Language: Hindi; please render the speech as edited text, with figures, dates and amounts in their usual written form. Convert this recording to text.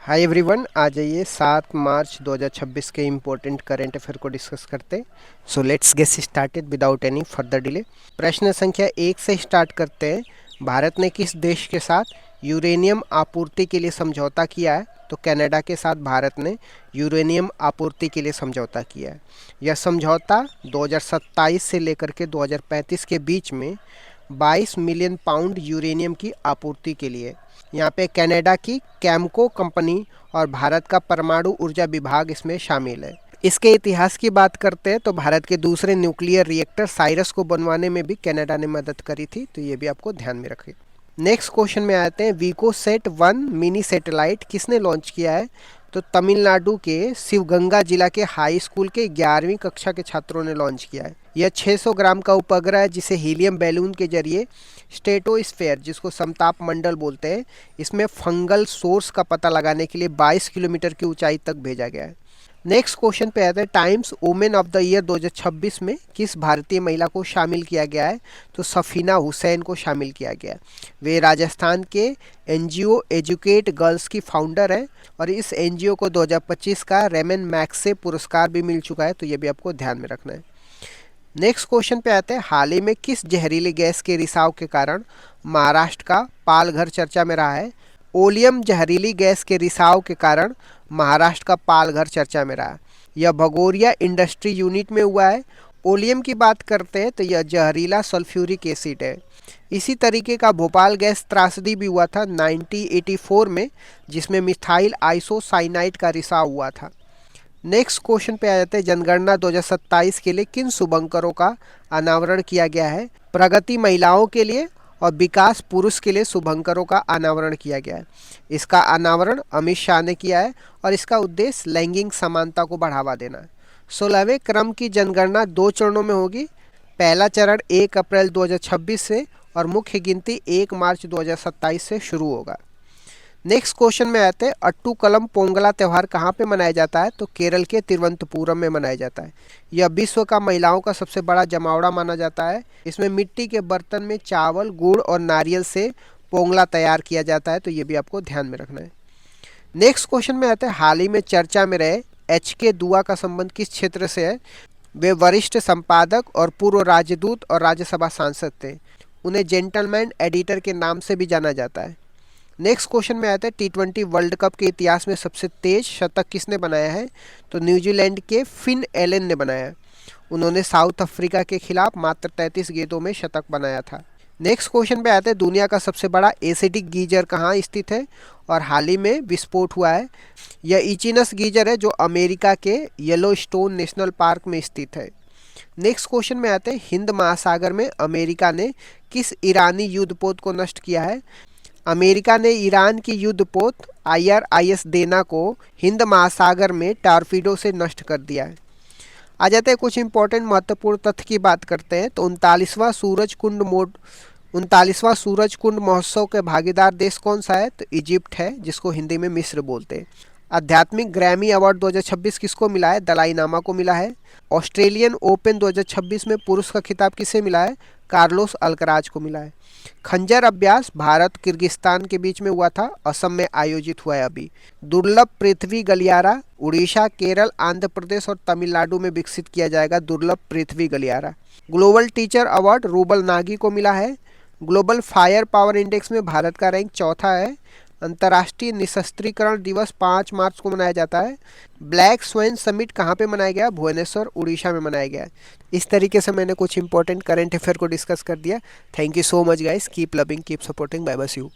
हाय एवरीवन, आ जाइए 7 मार्च 2026 के इम्पोर्टेंट करंट अफेयर को डिस्कस करते। So let's get started without any further delay. प्रश्न संख्या 1 से स्टार्ट करते हैं। भारत ने किस देश के साथ यूरेनियम आपूर्ति के लिए समझौता किया है? तो कनाडा के साथ भारत ने यूरेनियम आपूर्ति के लिए समझौता किया है। यह समझौता 2027 से लेकर के 2035 के बीच में 22 मिलियन पाउंड यूरेनियम की आपूर्ति के लिए। यहाँ पे कनाडा की कैमको कंपनी और भारत का परमाणु ऊर्जा विभाग इसमें शामिल है। इसके इतिहास की बात करते हैं तो भारत के दूसरे न्यूक्लियर रिएक्टर साइरस को बनवाने में भी कनाडा ने मदद करी थी, तो ये भी आपको ध्यान में रखिए। नेक्स्ट क्वेश्चन में आते हैं। वीकोसेट 1 मिनी सैटेलाइट किसने लॉन्च किया है? तो तमिलनाडु के शिवगंगा जिला के हाई स्कूल के 11वीं कक्षा के छात्रों ने लॉन्च किया है। यह 600 ग्राम का उपग्रह है जिसे हीलियम बैलून के जरिए स्ट्रेटोस्फेयर, जिसको समताप मंडल बोलते हैं, इसमें फंगल सोर्स का पता लगाने के लिए 22 किलोमीटर की ऊंचाई तक भेजा गया है। नेक्स्ट क्वेश्चन पे आते हैं। Times women of the year 2026 में किस भारतीय महिला को शामिल किया गया है? तो सफीना हुसैन को शामिल किया गया है। वे राजस्थान के एनजीओ एजुकेट गर्ल्स की फाउंडर हैं और इस एनजीओ को 2025 का रेमन मैग्सेसे पुरस्कार भी मिल चुका है, तो ये भी आपको ध्यान में रखना है। नेक्स्ट क्वेश्चन पे आते हैं। हाल ही में किस जहरीली गैस के रिसाव के कारण महाराष्ट्र का पालघर चर्चा में रहा है? ओलियम जहरीली गैस के रिसाव के कारण महाराष्ट्र का पालघर चर्चा में रहा है। यह भगोरिया इंडस्ट्री यूनिट में हुआ है। ओलियम की बात करते हैं तो यह जहरीला सल्फ्यूरिक एसिड है। इसी तरीके का भोपाल गैस त्रासदी भी हुआ था 1984 में, जिसमें मिथाइल आइसोसाइनाइड का रिसाव हुआ था। नेक्स्ट क्वेश्चन पे आ जाते हैं। जनगणना 2027 के लिए किन शुभंकरों का अनावरण किया गया है? प्रगति महिलाओं के लिए और विकास पुरुष के लिए शुभंकरों का अनावरण किया गया है। इसका अनावरण अमित शाह ने किया है और इसका उद्देश्य लैंगिक समानता को बढ़ावा देना है। 16वें क्रम की जनगणना 2 चरणों में होगी। पहला चरण 1 अप्रैल 2026 से और मुख्य गिनती 1 मार्च 2027 से शुरू होगा। नेक्स्ट क्वेश्चन में आते हैं। अट्टूकलम पोंगला त्यौहार कहाँ पे मनाया जाता है? तो केरल के तिरुवनंतपुरम में मनाया जाता है। यह विश्व का महिलाओं का सबसे बड़ा जमावड़ा माना जाता है। इसमें मिट्टी के बर्तन में चावल, गुड़ और नारियल से पोंगला तैयार किया जाता है, तो ये भी आपको ध्यान में रखना है। नेक्स्ट क्वेश्चन में आते हैं। हाल ही में चर्चा में रहे HK दुआ का संबंध किस क्षेत्र से है? वे वरिष्ठ संपादक और पूर्व राजदूत और राज्यसभा सांसद थे। उन्हें जेंटलमैन एडिटर के नाम से भी जाना जाता है। नेक्स्ट क्वेश्चन में आता है। T20 वर्ल्ड कप के इतिहास में सबसे तेज शतक किसने बनाया है? तो न्यूजीलैंड के फिन एलन ने बनाया है। उन्होंने साउथ अफ्रीका के खिलाफ मात्र 33 गेंदों में शतक बनाया था। नेक्स्ट क्वेश्चन पे आते हैं। दुनिया का सबसे बड़ा एसिडिक गीजर कहाँ स्थित है और हाल ही में विस्फोट हुआ है? यह इचिनस गीजर है जो अमेरिका के येलोस्टोन नेशनल पार्क में स्थित है। नेक्स्ट क्वेश्चन में आते हैं। हिंद महासागर में अमेरिका ने किस ईरानी युद्धपोत को नष्ट किया है? अमेरिका ने ईरान की युद्धपोत IRIS देना को हिंद महासागर में टारपीडो से नष्ट कर दिया है। आ जाते हैं कुछ इंपॉर्टेंट महत्वपूर्ण तथ्य की बात करते हैं। तो 39वां सूरज कुंड महोत्सव के भागीदार देश कौन सा है? तो इजिप्ट है, जिसको हिंदी में मिस्र बोलते हैं। आध्यात्मिक ग्रैमी अवार्ड 2026 किसको मिला है? दलाई लामा को मिला है। ऑस्ट्रेलियन ओपन 2026 में पुरुष का खिताब किसे मिला है? कार्लोस अल्कराज को मिला है। खंजर अभ्यास भारत किर्गिस्तान के बीच में हुआ था, असम में आयोजित हुआ है अभी। दुर्लभ पृथ्वी गलियारा उड़ीसा, केरल, आंध्र प्रदेश और तमिलनाडु में विकसित किया जाएगा दुर्लभ पृथ्वी गलियारा। Global teacher award rouble Nagi को मिला है। ग्लोबल फायर पावर इंडेक्स में भारत का रैंक 4था है। अंतर्राष्ट्रीय निशस्त्रीकरण दिवस 5 मार्च को मनाया जाता है। ब्लैक स्वैन समिट कहाँ पे मनाया गया? भुवनेश्वर, उड़ीसा में मनाया गया। इस तरीके से मैंने कुछ इंपॉर्टेंट करंट अफेयर को डिस्कस कर दिया। Thank you so much guys. Keep loving, keep supporting. Bye bye, see you.